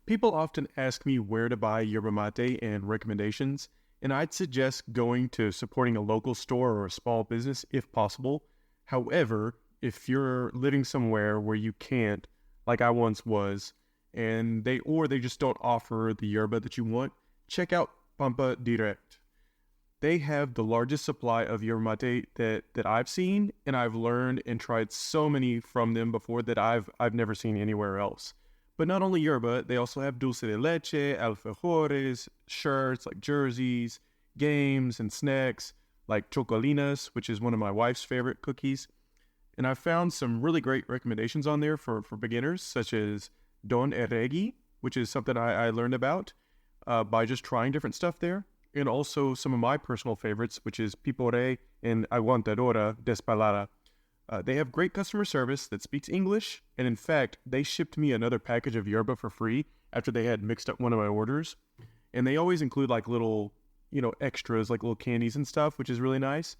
People often ask me where to buy yerba mate and recommendations, and I'd suggest going to supporting a local store or a small business if possible. However, if you're living somewhere where you can't, like I once was, and they just don't offer the yerba that you want, check out Pampa Direct. They have the largest supply of yerba mate that I've seen, and I've learned and tried so many from them before that I've never seen anywhere else. But not only yerba, they also have dulce de leche, alfajores, shirts like jerseys, games and snacks like chocolinas, which is one of my wife's favorite cookies. And I found some really great recommendations on there for beginners, such as Don Eregi, which is something I learned about by just trying different stuff there. And also some of my personal favorites, which is Pipore and Aguantadora Despalada. They have great customer service that speaks English, and in fact, they shipped me another package of yerba for free after they had mixed up one of my orders. And they always include like little, extras, like little candies and stuff, which is really nice.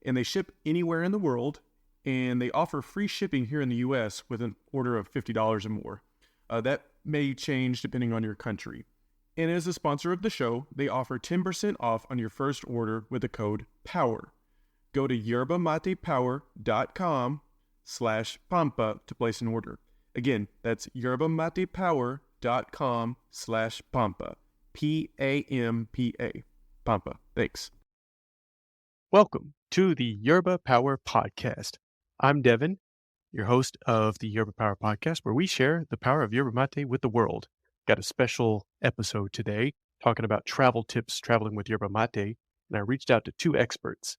And they ship anywhere in the world, and they offer free shipping here in the U.S. with an order of $50 or more. That may change depending on your country. And as a sponsor of the show, they offer 10% off on your first order with the code POWER. Go to yerbamatepower.com/pampa to place an order. Again, that's yerbamatepower.com/pampa. Pampa. Pampa. Thanks. Welcome to the Yerba Power Podcast. I'm Devin, your host of the Yerba Power Podcast, where we share the power of yerba mate with the world. Got a special episode today talking about travel tips traveling with yerba mate, and I reached out to two experts.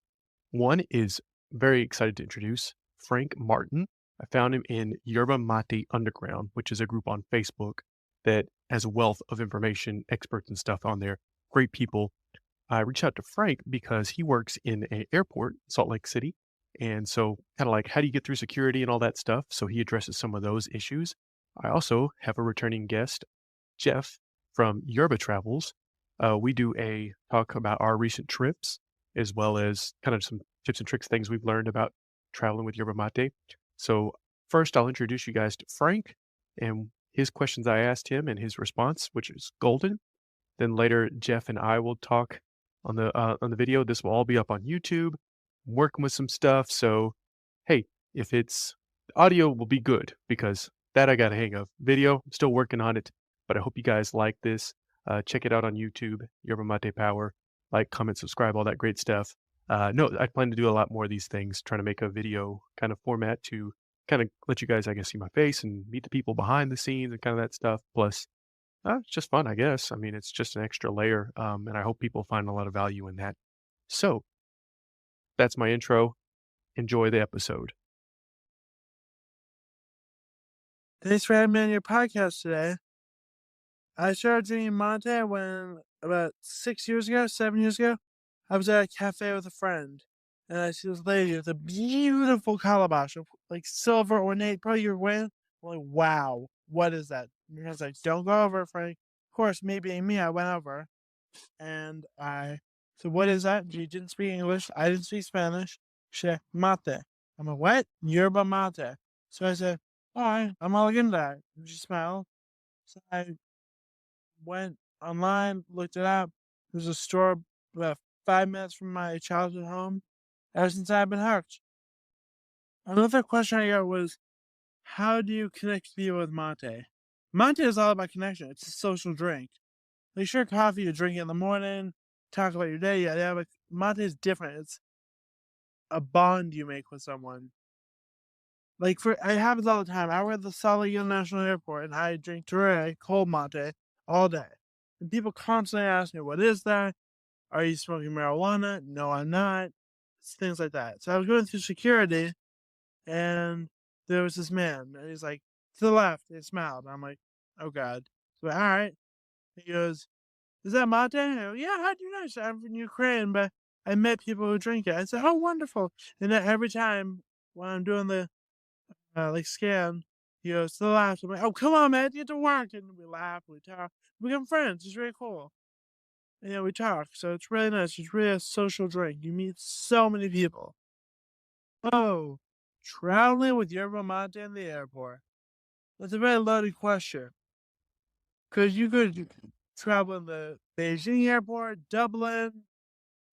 One is very excited to introduce Frank Martin. I found him in Yerba Mate Underground, which is a group on Facebook that has a wealth of information, experts and stuff on there. Great people. I reached out to Frank because he works in an airport, Salt Lake City. And so kind of like, how do you get through security and all that stuff? So he addresses some of those issues. I also have a returning guest, Jeff from Yerba Travels. We do a talk about our recent trips, as well as kind of some tips and tricks, things we've learned about traveling with yerba mate. So first, I'll introduce you guys to Frank and his questions I asked him and his response, which is golden. Then later, Jeff and I will talk on the video. This will all be up on YouTube. I'm working with some stuff, so hey, if it's audio will be good because that I got a hang of. Video, I'm still working on it, but I hope you guys like this. Check it out on YouTube, Yerba Mate Power. Like, comment, subscribe, all that great stuff. No, I plan to do a lot more of these things, trying to make a video kind of format to kind of let you guys, I guess, see my face and meet the people behind the scenes and kind of that stuff. Plus, it's just fun, I guess. I mean, it's just an extra layer, and I hope people find a lot of value in that. So, that's my intro. Enjoy the episode. Thanks for having me on your podcast today. I started drinking mate when about 7 years ago. I was at a cafe with a friend, and I see this lady with a beautiful calabash of like silver ornate. Probably you're wearing. I'm like, wow, what is that? And I was like, don't go over, Frank. Of course, me being me, I went over, and I said, what is that? She didn't speak English. I didn't speak Spanish. She said, mate. I'm like, what? Yerba mate. So I said, all right, I'm all into that. And she smiled. So I went online, looked it up. There's a store about 5 minutes from my childhood home. Ever since I've been hooked. Another question I got was, how do you connect people with mate? Mate is all about connection. It's a social drink. Like, sure, coffee, you drink it in the morning, talk about your day, yeah, but mate is different. It's a bond you make with someone. Like, it happens all the time. I work at the Salt Lake International Airport, and I drink Ture cold mate all day. And people constantly ask me, what is that? Are you smoking marijuana? No, I'm not. It's things like that. So I was going through security, and there was this man, and he's like, to the left. He smiled. I'm like, oh, God. So, all right. He goes, is that mate? I go, yeah, how do you know? I'm from Ukraine, but I met people who drink it. I said, oh, wonderful. And then every time when I'm doing the scan, he goes to the left. I'm like, oh, come on, man, get to work. And we laugh, we talk, we become friends. It's really cool. And we talk. So it's really nice. It's really a social drink. You meet so many people. Oh, traveling with yerba mate in the airport. That's a very loaded question. Because you could travel in the Beijing airport, Dublin,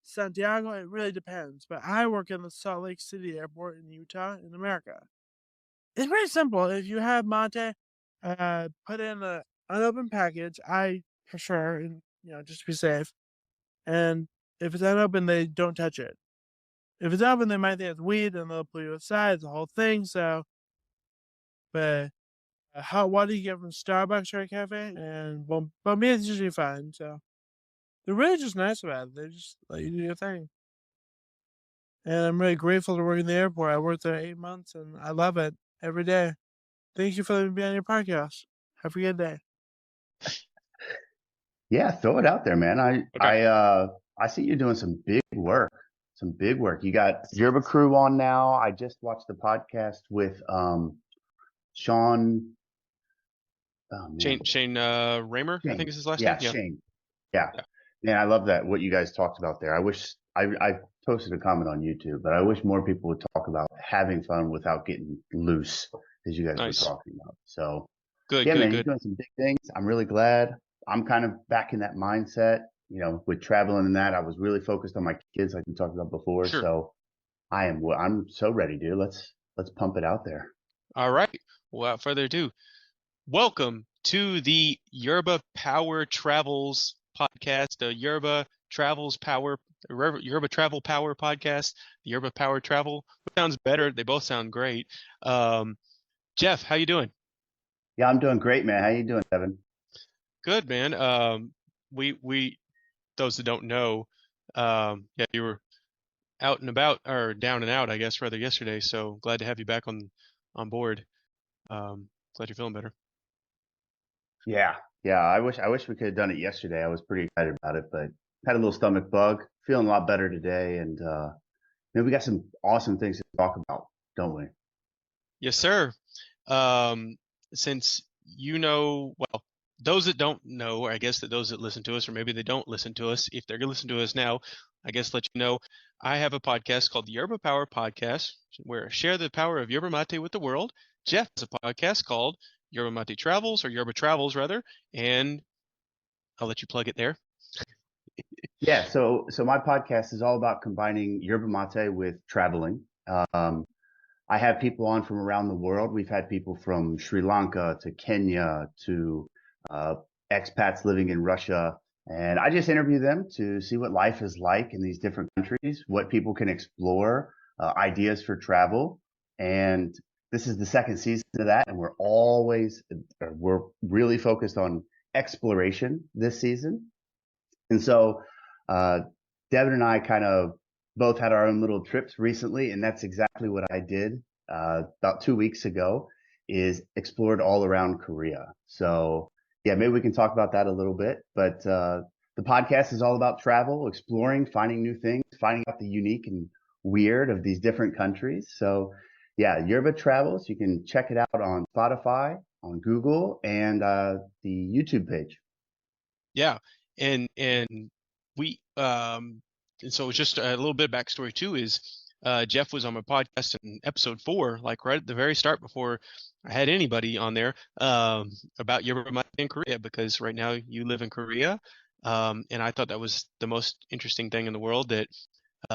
Santiago. It really depends. But I work in the Salt Lake City airport in Utah, in America. It's pretty simple. If you have mate, put in an unopened package. I prefer, and just to be safe. And if it's unopened, they don't touch it. If it's open, they might think it's weed, and they'll pull you aside. It's the whole thing. So, but hot water you get from Starbucks or a cafe, and but me, it's usually fine. So they're really just nice about it. They just let you do your thing. And I'm really grateful to work in the airport. I worked there 8 months, and I love it every day. Thank you for letting me be on your podcast. Have a good day. Yeah, throw it out there, man. Okay. I see you doing some big work. Some big work. You got Yerba Crew on now. I just watched the podcast with Sean. Oh man, Shane Raymer, I think Shane. is his last name. Yeah, Yeah. Shane. Yeah, Yeah. man, I love that what you guys talked about there. I wish I posted a comment on YouTube, but I wish more people would talk about having fun without getting loose, as you guys were Nice. talking about. So Good, yeah, good, man, you're good. doing some big things. I'm really glad. I'm kind of back in that mindset, with traveling and that. I was really focused on my kids, like we talked about before. Sure. So I'm so ready, dude. Let's pump it out there. All right. Without further ado, welcome to the Yerba Power Travels podcast, the Yerba Travel Power podcast, the Yerba Power Travel. Which sounds better. They both sound great. Jeff, how you doing? Yeah, I'm doing great, man. How you doing, Evan? Good, man. We those that don't know, yeah, you were out and about, or down and out, I guess, rather, yesterday. So glad to have you back on board. Glad you're feeling better. Yeah, yeah. I wish we could have done it yesterday. I was pretty excited about it, but had a little stomach bug. Feeling a lot better today, and we got some awesome things to talk about, don't we? Yes, sir. Um, since well, those that don't know, or I guess that those that listen to us, or maybe they don't listen to us, if they're going to listen to us now, I guess let you know, I have a podcast called the Yerba Power Podcast, where I share the power of Yerba Mate with the world. Jeff has a podcast called Yerba Mate Travels, or Yerba Travels, rather, and I'll let you plug it there. Yeah, so my podcast is all about combining yerba mate with traveling. Um, I have people on from around the world. We've had people from Sri Lanka to Kenya to uh, expats living in Russia, and I just interview them to see what life is like in these different countries, what people can explore, ideas for travel, and this is the second season of that, and we're really focused on exploration this season. And so, uh, Devin and I kind of both had our own little trips recently, and that's exactly what I did about 2 weeks ago. Is explored all around Korea. So yeah, maybe we can talk about that a little bit. But the podcast is all about travel, exploring, finding new things, finding out the unique and weird of these different countries. So yeah, Yerba Travels. You can check it out on Spotify, on Google, and the YouTube page. Yeah, and we and so just a little bit of backstory too is Jeff was on my podcast in episode 4, like right at the very start before I had anybody on there, about Yerba Mate in Korea, because right now you live in Korea, and I thought that was the most interesting thing in the world, that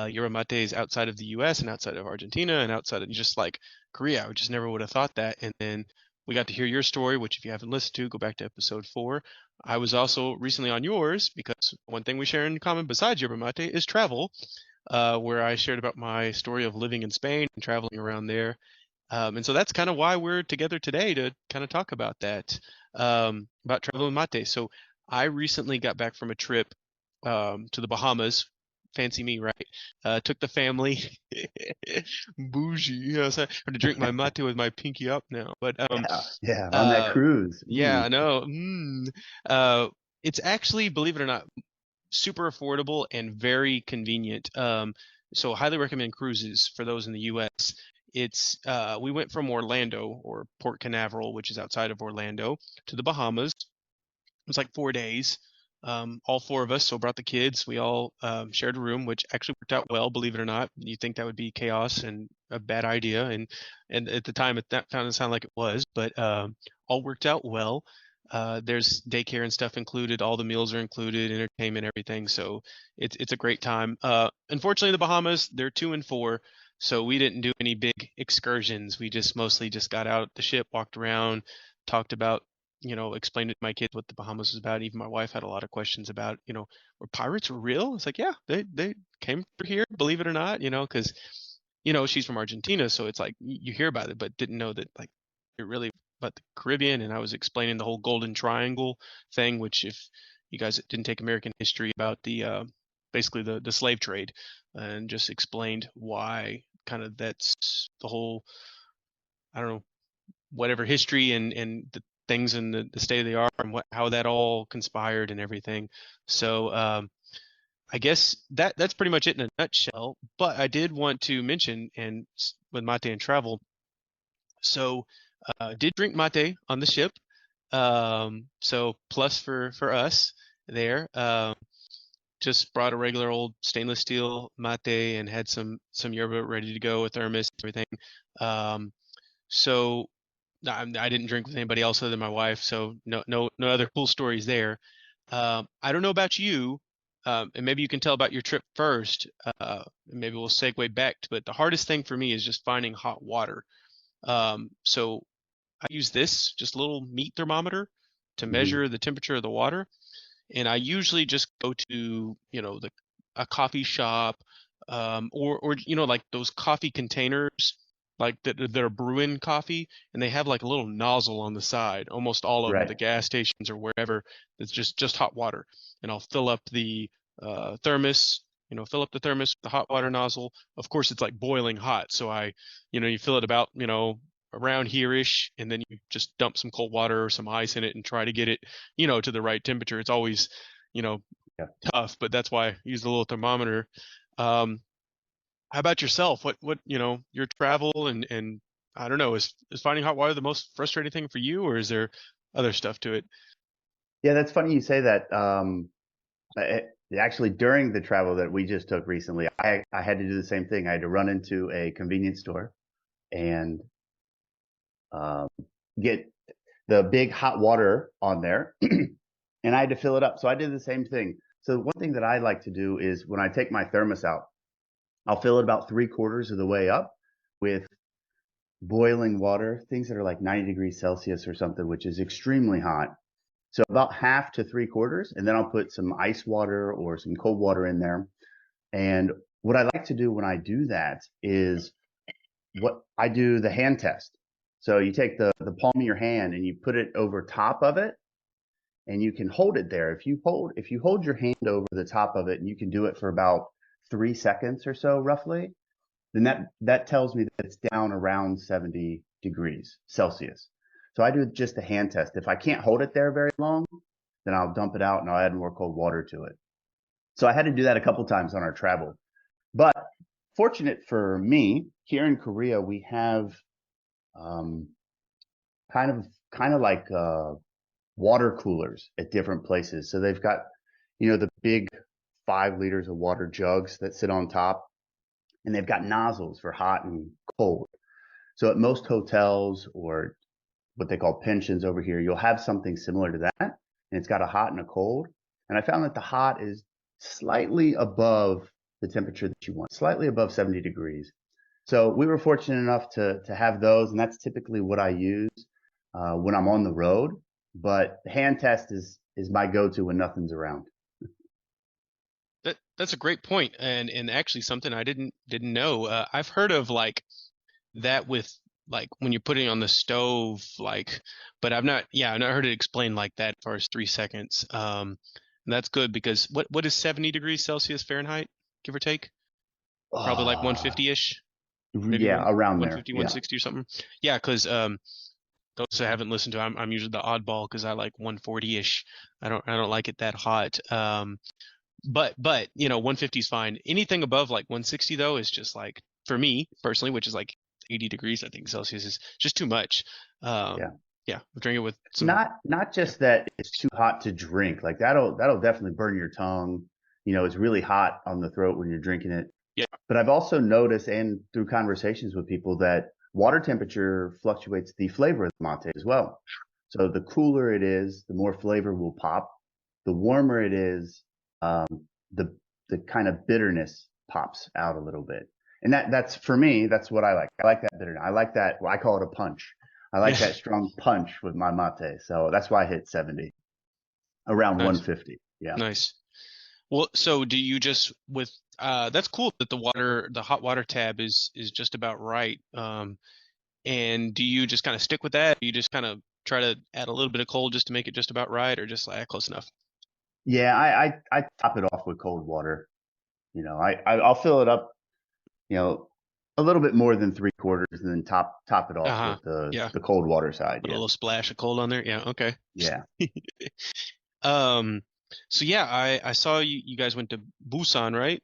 Yerba Mate is outside of the U.S. and outside of Argentina and outside of just like Korea. I just never would have thought that. And then we got to hear your story, which if you haven't listened to, go back to episode 4. I was also recently on yours because one thing we share in common besides Yerba Mate is travel, where I shared about my story of living in Spain and traveling around there. And so that's kind of why we're together today, to kind of talk about that, about travel and mate. So I recently got back from a trip to the Bahamas. Fancy me, right? Took the family, bougie. So I have to drink my mate with my pinky up now. But Yeah, on that uh, cruise. yeah, I know. Uh, it's actually, believe it or not, super affordable and very convenient. So highly recommend cruises for those in the U.S. It's we went from Orlando, or Port Canaveral, which is outside of Orlando, to the Bahamas. It was like 4 days. All 4 of us, so brought the kids. We all shared a room, which actually worked out well, believe it or not. You think that would be chaos and a bad idea, and at the time it that kind of sounded like it was, but all worked out well. There's daycare and stuff included. All the meals are included, entertainment, everything. So it's a great time. Unfortunately, the Bahamas, they're 2 and 4, so we didn't do any big excursions. We just mostly just got out the ship, walked around, talked about, explained to my kids what the Bahamas was about. Even my wife had a lot of questions about, were pirates real? It's like, yeah, they came through here, believe it or not, because she's from Argentina, so it's like you hear about it, but didn't know that like it really about the Caribbean. And I was explaining the whole Golden Triangle thing, which if you guys didn't take American history about the basically the slave trade, and just explained why kind of that's the whole, I don't know, whatever history and the things in the state of the art and how that all conspired and everything. So I guess that's pretty much it in a nutshell. But I did want to mention, and with Mate and travel, so did drink mate on the ship. So plus for us there. Just brought a regular old stainless steel mate and had some yerba ready to go, with thermos, everything. Um, so I didn't drink with anybody else other than my wife, so no other cool stories there. I don't know about you, and maybe you can tell about your trip first. And maybe we'll segue back to it. The hardest thing for me is just finding hot water. So I use this just a little meat thermometer to Hmm. measure the temperature of the water, and I usually just go to a coffee shop, or like those coffee containers, like that are brewing coffee, and they have like a little nozzle on the side. Almost all of them, Right. the gas stations or wherever, it's just hot water, and I'll fill up the thermos. Fill up the thermos with the hot water nozzle. Of course, it's like boiling hot, so you fill it about around here-ish, and then you just dump some cold water or some ice in it and try to get it to the right temperature. It's always, you know, Yeah. tough, but that's why I use the little thermometer. Um, how about yourself? What, your travel and I don't know, is finding hot water the most frustrating thing for you, or is there other stuff to it? Yeah, that's funny you say that. Actually, during the travel that we just took recently, I had to do the same thing. I had to run into a convenience store and um, get the big hot water on there, and I had to fill it up. So I did the same thing. So one thing that I like to do is when I take my thermos out, I'll fill it about 3/4 of the way up with boiling water, things that are like 90 degrees Celsius or something, which is extremely hot. So about half to 3/4, and then I'll put some ice water or some cold water in there. And what I like to do when I do that is what I do the hand test. So you take the palm of your hand and you put it over top of it, and you can hold it there. If you hold your hand over the top of it, and you can do it for about 3 seconds or so roughly, then that tells me that it's down around 70 degrees Celsius. So I do just a hand test. If I can't hold it there very long, then I'll dump it out and I'll add more cold water to it. So I had to do that a couple times on our travel. But fortunate for me, here in Korea, we have um, kind of like water coolers at different places. So they've got, the big 5 liters of water jugs that sit on top, and they've got nozzles for hot and cold. So at most hotels or what they call pensions over here, you'll have something similar to that, and it's got a hot and a cold. And I found that the hot is slightly above the temperature that you want, slightly above 70 degrees. So we were fortunate enough to have those, and that's typically what I use when I'm on the road. But hand test is my go-to when nothing's around. That's a great point, and actually something I didn't know. I've heard of like that with like when you're putting it on the stove, like, but I've not heard it explained like that as far as 3 seconds. And that's good because what is 70 degrees Celsius Fahrenheit, give or take? Probably like Uh, 150-ish, maybe yeah, around one there. fifty, one Yeah, sixty or something. Yeah, because those who haven't listened to, I'm usually the oddball because I like 140-ish. I don't like it that hot. But 150 is fine. Anything above like 160 though is just like, for me personally, which is like 80 degrees, I think Celsius, is just too much. yeah. Yeah, drink it with some. Not Yeah, just that it's too hot to drink. Like that'll definitely burn your tongue. It's really hot on the throat when you're drinking it. yeah, But I've also noticed, and through conversations with people, that water temperature fluctuates the flavor of the mate as well. So the cooler it is, the more flavor will pop. The warmer it is, the kind of bitterness pops out a little bit. And that's for me, that's what I like. I like that bitterness. I like that. Well, I call it a punch. I like Yeah. that strong punch with my mate. So that's why I hit 70, around Nice. 150. Yeah. Nice. Well, so do you just with that's cool that the hot water tab is just about right. And do you just kind of stick with that? Do you just kind of try to add a little bit of cold just to make it just about right, or just like close enough? Yeah. I top it off with cold water. I'll fill it up, you know, a little bit more than 3/4 and then top it off Uh-huh. with the Yeah. cold water side. Put a Yeah. little splash of cold on there. Yeah, okay. Yeah. Um, so yeah, I saw you guys went to Busan, right?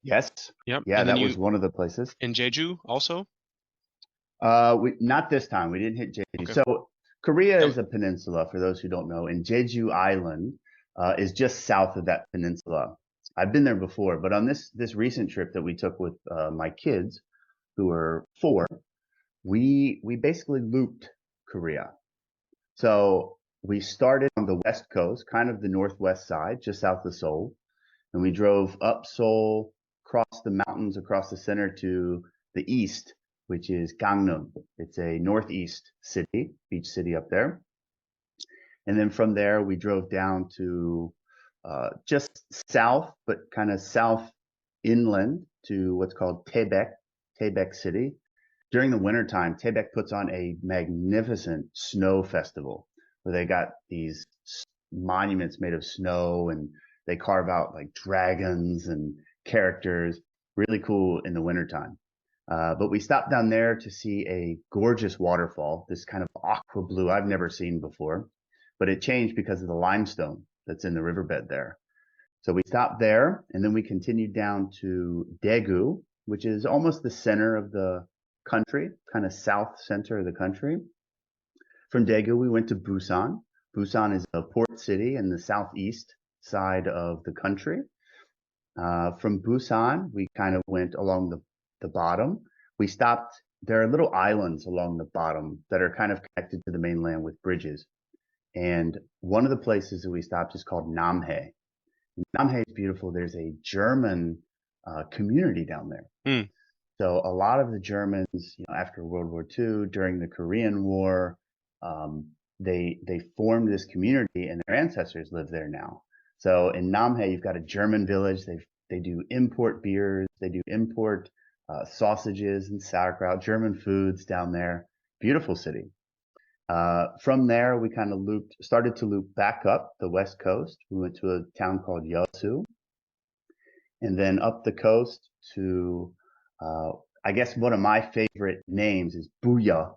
Yes. Yep. Yeah. And then That you was one of the places. in Jeju also? We not this time. We didn't hit Jeju. Okay. So Korea That is a peninsula for those who don't know, and Jeju Island is just south of that peninsula. I've been there before, but on this recent trip that we took with my kids, who are 4, we basically looped Korea. So we started on the west coast, kind of the northwest side, just south of Seoul, and we drove up Seoul, across the mountains, across the center to the east, which is Gangnam. It's a northeast city, beach city up there. And then from there, we drove down to just south, but kind of south inland to what's called Taebaek City. During the wintertime, Taebaek puts on a magnificent snow festival where they got these monuments made of snow and they carve out like dragons and characters. Really cool in the wintertime. But we stopped down there to see a gorgeous waterfall, this kind of aqua blue I've never seen before, but it changed because of the limestone that's in the riverbed there. So we stopped there and then we continued down to Daegu, which is almost the center of the country, kind of south center of the country. From Daegu, we went to Busan. Busan is a port city in the southeast side of the country. From Busan, we kind of went along the bottom. We stopped, there are little islands along the bottom that are kind of connected to the mainland with bridges. And one of the places that we stopped is called Namhae. Namhae is beautiful. There's a German community down there. Hmm. So a lot of the Germans, after World War II, during the Korean War, they formed this community, and their ancestors live there now. So in Namhae, you've got a German village. They do import beers. They do import sausages and sauerkraut, German foods down there. Beautiful city. From there, we kind of started to loop back up the west coast. We went to a town called Yeosu, and then up the coast to, I guess one of my favorite names is Booyah.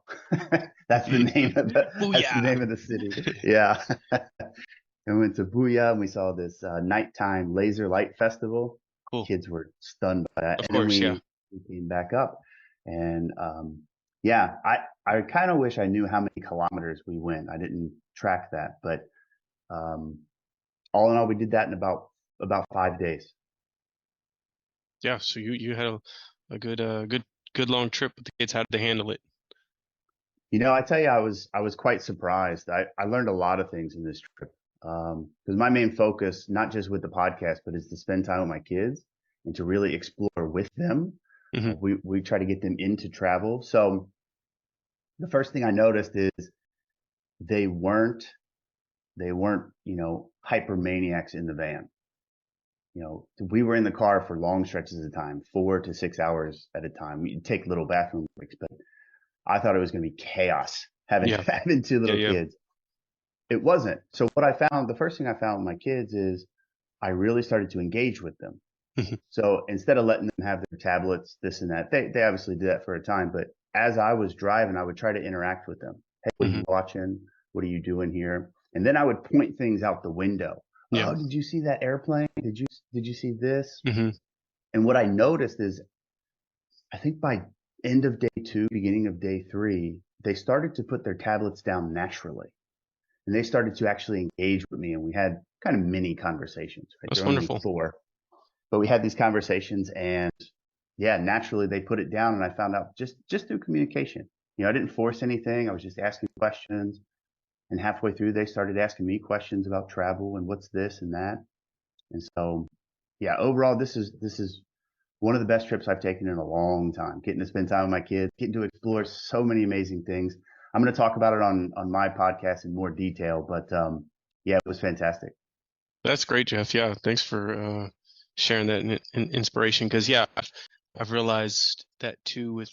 That's the name of the city. Yeah. And we went to Booyah and we saw this nighttime laser light festival. Cool. Kids were stunned by that. Of And then course, yeah. we came back up. And yeah, I kind of wish I knew how many kilometers we went. I didn't track that, but all in all, we did that in about 5 days. Yeah, so you had a good long trip with the kids. How did they handle it? I tell you, I was quite surprised. I learned a lot of things in this trip because my main focus, not just with the podcast, but is to spend time with my kids and to really explore with them. Mm-hmm. We try to get them into travel. So the first thing I noticed is they weren't hypermaniacs in the van. We were in the car for long stretches of time, 4 to 6 hours at a time. We'd take little bathroom breaks, but I thought it was going to be chaos having 2 little kids. It wasn't. So the first thing I found with my kids is I really started to engage with them. Mm-hmm. So instead of letting them have their tablets, this and that, they obviously did that for a time. But as I was driving, I would try to interact with them. Hey, what are you watching? What are you doing here? And then I would point things out the window. Yeah. Oh, did you see that airplane? Did you see this? Mm-hmm. And what I noticed is, I think by end of day 2, beginning of day 3, they started to put their tablets down naturally, and they started to actually engage with me. And we had kind of mini conversations. Right? That's They're only wonderful. 4, but we had these conversations, and yeah, naturally they put it down. And I found out just through communication. I didn't force anything. I was just asking questions. And halfway through, they started asking me questions about travel and what's this and that. And so, yeah, overall, this is one of the best trips I've taken in a long time. Getting to spend time with my kids, getting to explore so many amazing things. I'm going to talk about it on my podcast in more detail, but yeah, it was fantastic. That's great, Jeff. Yeah, thanks for sharing that inspiration. Because yeah, I've realized that too with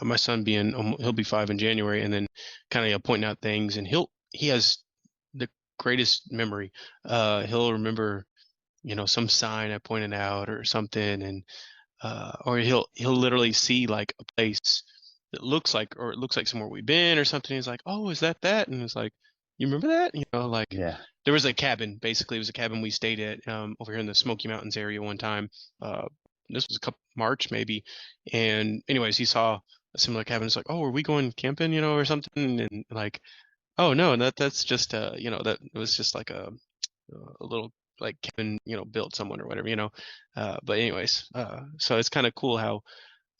my son being he'll be 5 in January, and then kind of pointing out things, and he has the greatest memory. He'll remember some sign I pointed out or something, and or he'll literally see like a place that looks like, or it looks like somewhere we've been or something. He's like, "Oh, is that?" And it's like, "You remember that?" Like Yeah. there was a cabin. Basically, it was a cabin we stayed at over here in the Smoky Mountains area one time. This was a couple March maybe, and anyways, he saw a similar cabin. It's like, "Oh, are we going camping?" Or something, and like, "Oh no, and that's just that it was just like a little like cabin built someone or whatever. But anyways, so it's kind of cool how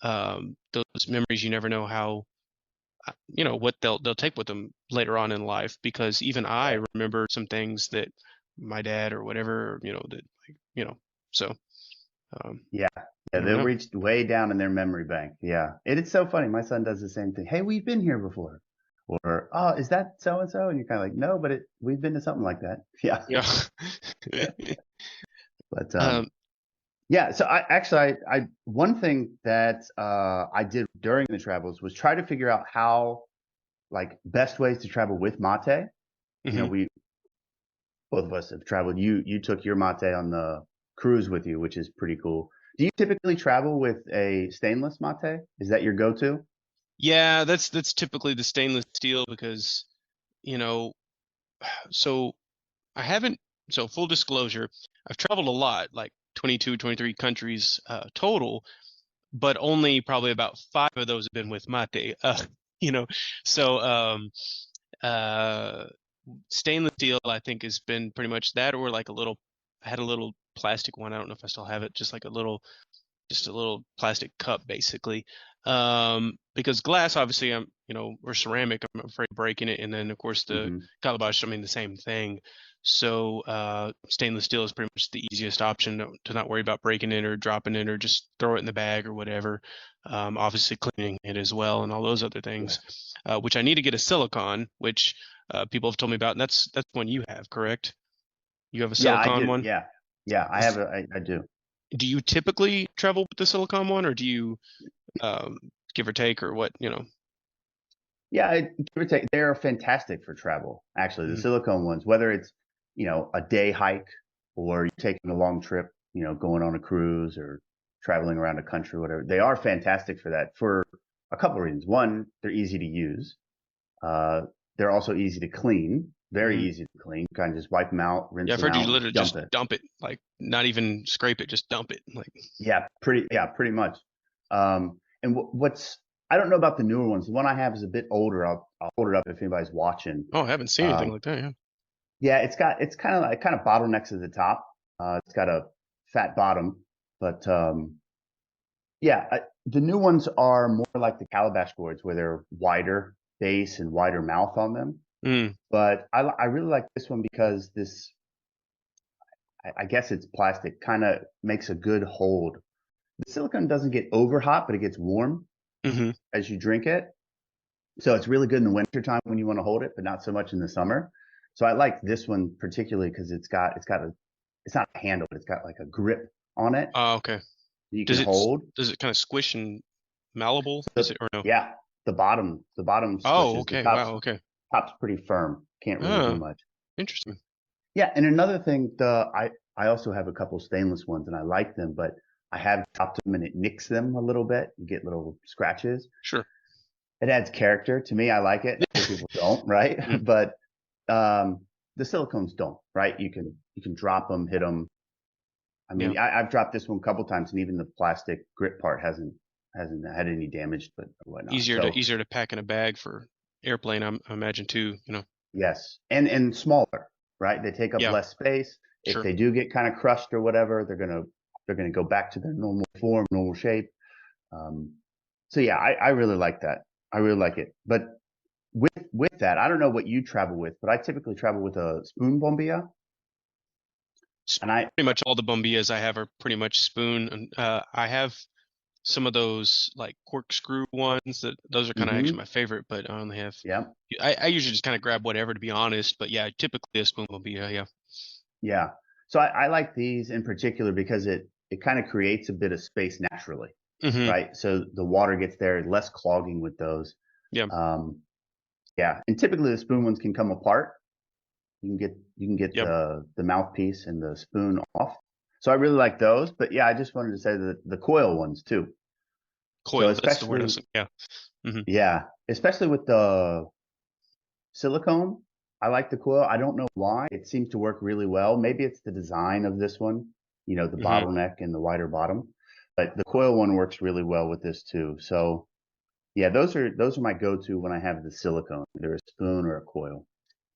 those memories, you never know how what they'll take with them later on in life, because even I remember some things that my dad or whatever, that like, so Yeah. Yeah, you never they'll know. reach way down in their memory bank. Yeah. It's so funny. My son does the same thing. Hey, we've been here before. Or, oh, is that so and so? And you're kind of like, no, but we've been to something like that. Yeah. Yeah. But um yeah, so I one thing that I did during the travels was try to figure out how, like, best ways to travel with mate. mhm. We both of us have traveled. You took your mate on the cruise with you, which is pretty cool. Do you typically travel with a stainless mate? Is that your go-to? Yeah, that's typically the stainless steel, because you know so I haven't, so full disclosure, I've traveled a lot, like 22, 23 countries total, but only probably about 5 of those have been with mate. You know, so uh, stainless steel, I think, has been pretty much that, or like a little. I had a little plastic one. I don't know if I still have it. Just like just a little plastic cup, basically. Because glass, obviously, or ceramic, I'm afraid of breaking it, and then of course the Hmm. calabash, I mean, the same thing. So stainless steel is pretty much the easiest option to not worry about breaking it or dropping it, or just throw it in the bag or whatever. Obviously cleaning it as well and all those other Yeah. things, which I need to get a silicone, which people have told me about, and that's one you have, correct? You have a Yeah, I silicone do. one. Yeah. Yeah, Is I do. Do you typically travel with the silicone one, or do you um, give or take, or what? Yeah, give or take, they're fantastic for travel. Actually, the Mhm. silicone ones, whether it's, a day hike or you're taking a long trip, going on a cruise or traveling around a country, whatever, they are fantastic for that for a couple of reasons. One, they're easy to use. Uh, they're also easy to clean, very Mhm. easy to clean. You kind of just wipe them out, Yeah, rinse I've them heard you out, and literally dump just it. dump it, like not even scrape it, just dump it. Like, Yeah, pretty much. And I don't know about the newer ones. The one I have is a bit older. I'll hold it up if anybody's watching. oh, I haven't seen anything Um, like that. Yeah. Yeah, it's kind of bottlenecks at the top. It's got a fat bottom, but yeah, the new ones are more like the calabash gourds, where they're wider base and wider mouth on them. Mm. But I really like this one because I guess it's plastic, kind of makes a good hold. The silicone doesn't get over hot, but it gets warm Hmm. as you drink it. So it's really good in the wintertime when you want to hold it, but not so much in the summer. So I like this one particularly because it's not a handle, but it's got like a grip on it Oh, okay. that you can Does it hold. does it kind of squish and malleable? Is So it, or no? yeah, the bottom Oh, squishes. The okay. Wow. Okay. top's pretty firm. Can't really do Ah, much. interesting. Yeah, and another thing, I also have a couple stainless ones and I like them, but I have chopped them and it nicks them a little bit. You get little scratches. Sure. It adds character to me. I like it. Other people don't, right? Mm. But the silicones don't, right? You can drop them, hit them. I Yeah. mean, I've dropped this one a couple times, and even the plastic grip part hasn't had any damage, but whatnot. So Easier to pack in a bag for airplane, I imagine too. yes, and smaller, right? They take up Yeah. less space. If Sure. they do get kind of crushed or whatever, they're gonna go back to their normal form, normal shape. Um, so yeah, I really like that. I really like it. But with that, I don't know what you travel with, but I typically travel with a spoon bombilla, and I Pretty much all the bombillas I have are pretty much spoon. And I have some of those like corkscrew ones that those are kind of actually hmm my favorite, but I only have. yeah. I usually just kind of grab whatever to be honest, but yeah, typically a spoon bombilla. Yeah. Yeah. So I like these in particular because it kind of creates a bit of space naturally, Hmm. right? So the water gets there, less clogging with those. Yeah. Um, yeah, and typically the spoon ones can come apart. You can get Yep. the mouthpiece and the spoon off. So I really like those. But yeah, I just wanted to say that the coil ones too. So Coil. That's the word I especially was. Yeah. Hmm. yeah, especially with the silicone. I like the coil. I don't know why. It seems to work really well. Maybe it's the design of this one, the Hmm. bottleneck and the wider bottom. But the coil one works really well with this too. So yeah, those are my go-to when I have the silicone, either a spoon or a coil.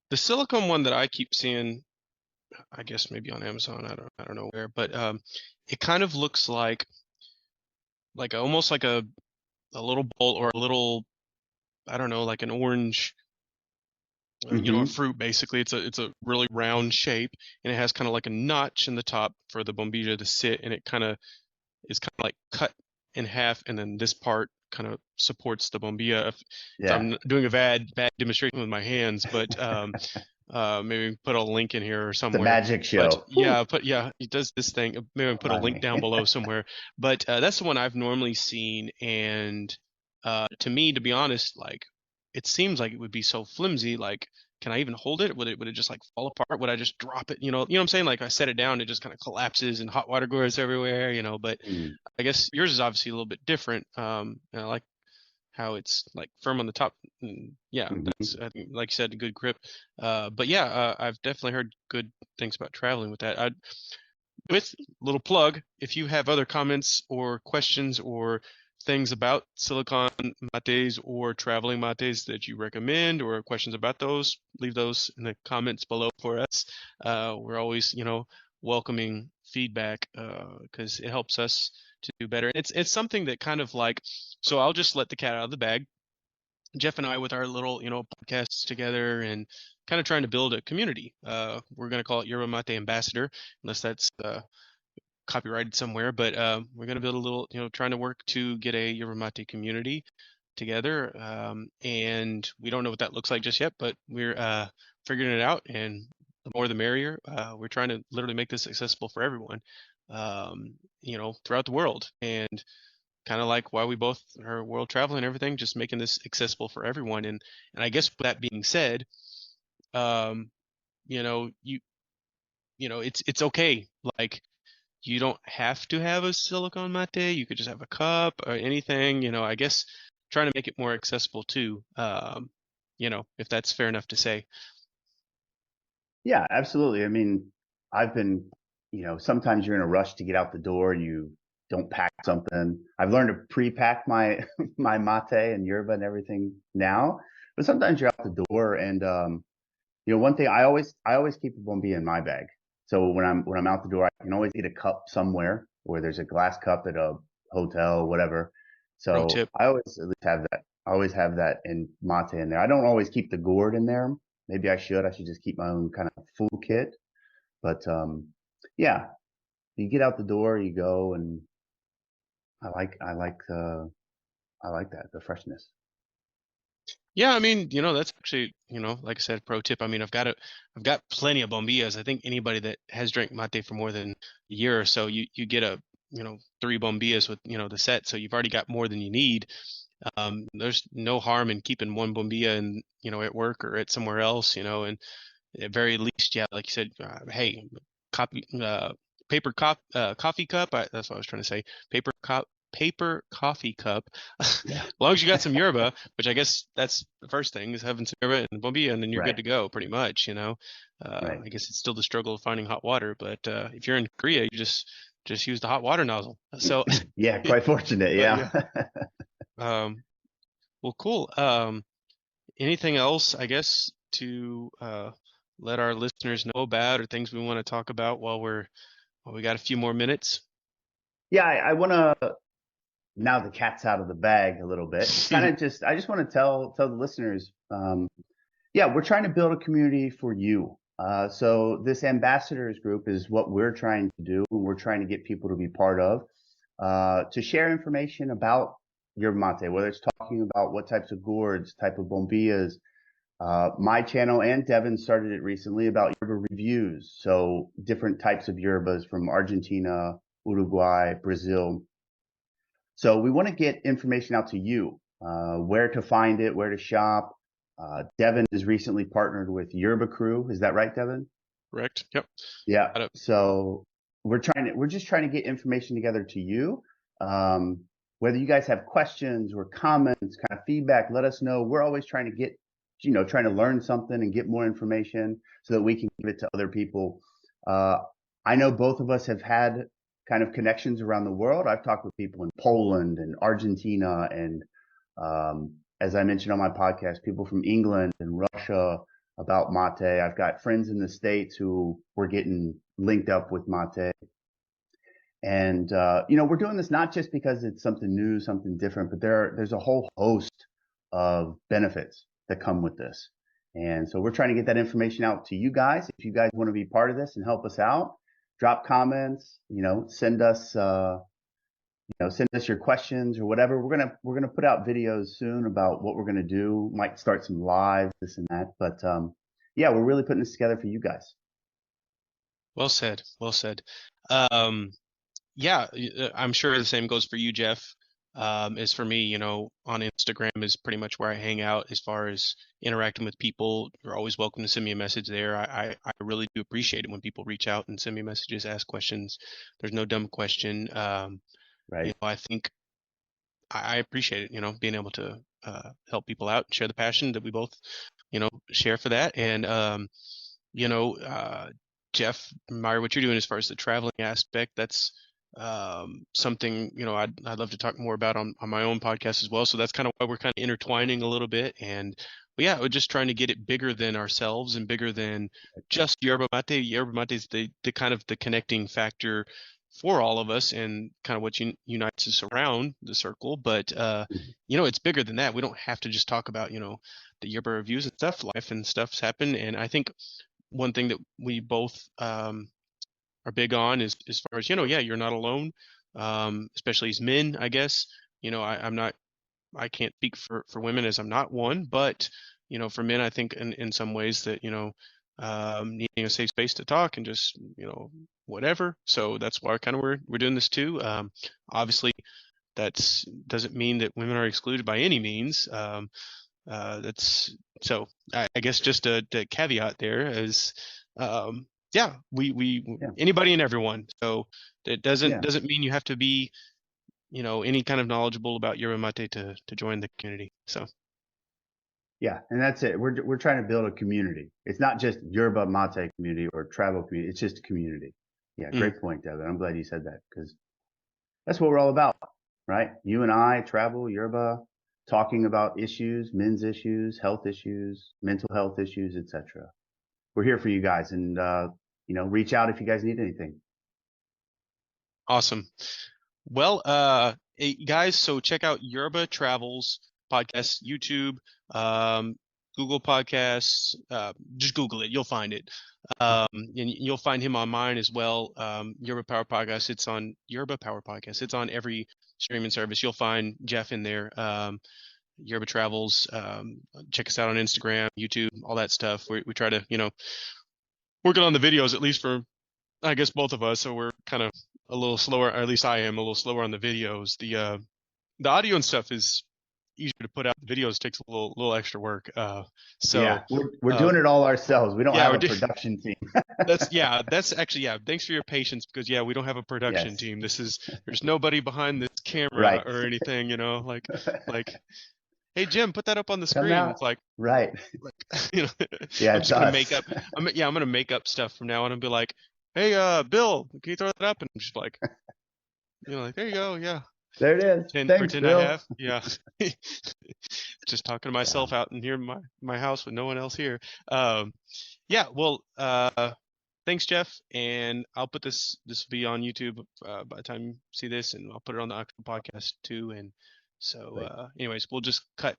The silicone one that I keep seeing, I guess maybe on Amazon. I don't know where, but it kind of looks almost like a little bowl or a little, I don't know, like an orange, a hmm fruit basically. It's a really round shape, and it has kind of like a notch in the top for the bombilla to sit, and it kind of is kind of like cut in half, and then this part kind of supports the bombilla. If Yeah, I'm doing a bad demonstration with my hands, but maybe put a link in here or the somewhere. magic But show. Whew. yeah, he does this thing. Maybe put a link Funny. down below somewhere. But that's the one I've normally seen, and to me, to be honest, like it seems like it would be so flimsy. Like, can I even hold it? Would it just like fall apart? Would I just drop it? You know what I'm saying? Like I set it down, it just kind of collapses and hot water goes everywhere. But Mm, I guess yours is obviously a little bit different. And I like how it's like firm on the top. Yeah, mhm. that's I think, like you said, a good grip. But yeah, I've definitely heard good things about traveling with that. With little plug, if you have other comments or questions or things about silicon mates or traveling mates that you recommend or questions about those, leave those in the comments below for us. We're always, welcoming feedback because it helps us to do better. It's something that kind of like, so I'll just let the cat out of the bag. Jeff and I, with our little, podcasts together and kind of trying to build a community. We're going to call it Yerba Mate Ambassador, unless that's copyrighted somewhere. But we're going to build a little, trying to work to get a Yerba Mate community together. And we don't know what that looks like just yet, but we're figuring it out. And the more the merrier. We're trying to literally make this accessible for everyone, throughout the world. And kind of like why we both are world traveling and everything, just making this accessible for everyone. And I guess with that being said, um, you it's okay. Like you don't have to have a silicone mate. You could just have a cup or anything. I guess trying to make it more accessible too. If that's fair enough to say. Yeah, absolutely. I mean, I've been, sometimes you're in a rush to get out the door and you don't pack something. I've learned to pre-pack my my mate and yerba and everything now, but sometimes you're out the door and one thing I always keep a bombilla in my bag. So when I'm out the door, I can always get a cup somewhere where there's a glass cup at a hotel, whatever. Pro So tip. I always at least have that. I always have that in mate in there. I don't always keep the gourd in there. Maybe I should. I should just keep my own kind of full kit. But yeah, you get out the door, you go, and I like that the freshness. Yeah, I mean, that's actually, like I said, pro tip. I mean, I've got plenty of bombillas. I think anybody that has drank mate for more than a year or so, you get three bombillas with, the set. So you've already got more than you need. There's no harm in keeping one bombilla and, at work or at somewhere else, and at very least, yeah, like you said, hey, copy, coffee cup. That's what I was trying to say. Paper coffee cup. As Yeah, long as you got some yerba, which I guess that's the first thing is having some yerba and bombilla, and then you're good right, to go, pretty much. right. I guess it's still the struggle of finding hot water, but if you're in Korea, you just use the hot water nozzle. So, Yeah, quite fortunate. but yeah. Yeah. Um, well, cool. Anything else, I guess, to let our listeners know about or things we want to talk about while we got a few more minutes? Yeah, I want to now the cat's out of the bag a little bit. I just want to tell the listeners, yeah, we're trying to build a community for you. So this ambassadors group is what we're trying to do, and we're trying to get people to be part of, to share information about Yerba Mate, whether it's talking about what types of gourds, type of bombillas. My channel and Devin started it recently about yerba reviews. So different types of yerbas from Argentina, Uruguay, Brazil. So we want to get information out to you, where to find it, where to shop. Devin has recently partnered with Yerba Crew. Is that right, Devin? Correct. Yep. Yeah. So we're just trying to get information together to you. Whether you guys have questions or comments, kind of feedback, let us know. We're always trying to get, trying to learn something and get more information so that we can give it to other people. I know both of us have had kind of connections around the world. I've talked with people in Poland and Argentina and, as I mentioned on my podcast, people from England and Russia about mate. I've got friends in the States who were getting linked up with mate. And, we're doing this not just because it's something new, something different, but there's a whole host of benefits that come with this. And so we're trying to get that information out to you guys. If you guys want to be part of this and help us out, drop comments, send us, send us your questions or whatever. We're gonna put out videos soon about what we're gonna do. Might start some live, this and that. But yeah, we're really putting this together for you guys. Well said. Well said. Yeah, I'm sure the same goes for you, Jeff. As for me, on Instagram is pretty much where I hang out as far as interacting with people. You're always welcome to send me a message there. I really do appreciate it when people reach out and send me messages, ask questions. There's no dumb question. Right. I think I appreciate it, being able to help people out and share the passion that we both, share for that. And, Jeff, admire what you're doing as far as the traveling aspect. That's something, I'd love to talk more about on my own podcast as well. So that's kind of why we're kind of intertwining a little bit. And yeah, we're just trying to get it bigger than ourselves and bigger than just Yerba Mate. Yerba Mate is the kind of the connecting factor for all of us and kind of what unites us around the circle. But, it's bigger than that. We don't have to just talk about, the Yerba reviews and stuff. Life and stuff's happened. And I think one thing that we both are big on is as far as, yeah, you're not alone, especially as men, I guess. I can't speak for women as I'm not one, but, for men, I think in some ways that, needing a safe space to talk and just, whatever. So that's why kind of we're doing this too. Obviously, doesn't mean that women are excluded by any means. That's so I guess just a caveat there is, yeah, we anybody and everyone. So it doesn't mean you have to be, any kind of knowledgeable about Yerba Mate to join the community. So. Yeah, and that's it. We're trying to build a community. It's not just Yerba Mate community or travel community. It's just a community. Yeah, great point, Devin. I'm glad you said that because that's what we're all about, right? You and I travel Yerba, talking about issues, men's issues, health issues, mental health issues, etc. We're here for you guys, and reach out if you guys need anything. Awesome. Well, guys, so check out Yerba Travels podcast, YouTube, Google Podcasts. Just Google it, you'll find it. And you'll find him on mine as well. Yerba Power Podcast. It's on Yerba Power Podcast. It's on every streaming service. You'll find Jeff in there. Yerba Travels. Check us out on Instagram, YouTube, all that stuff. We try to, working on the videos, at least for, I guess, both of us. So we're kind of a little slower, or at least I am a little slower on the videos. The audio and stuff is easier to put out. The videos takes a little extra work. So yeah, we're doing it all ourselves. We don't have a production team. That's actually, thanks for your patience because we don't have a production team. There's nobody behind this camera or anything, like, hey Jim, put that up on the screen. It's like, right. I'm just gonna make up. I'm gonna make up stuff from now on and be like, hey, Bill, can you throw that up? And I'm just like, like, there you go. Yeah. There it is. Thanks, Bill. I have. Yeah. Just talking to myself out in here in my house with no one else here. Well, thanks, Jeff. And I'll put this will be on YouTube by the time you see this, and I'll put it on the actual podcast too. And so, anyways, we'll just cut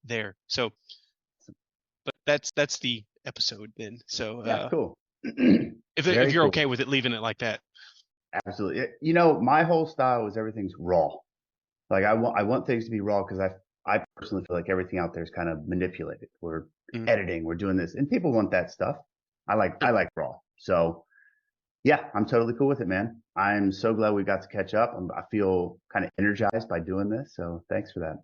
there. So, but that's the episode then. So, Yeah, cool. if Very you're cool. okay with it leaving it like that. Absolutely. My whole style is everything's raw. Like I want things to be raw because I personally feel like everything out there is kind of manipulated. We're editing, we're doing this, and people want that stuff. I like raw. So yeah, I'm totally cool with it, man. I'm so glad we got to catch up. I feel kind of energized by doing this. So thanks for that.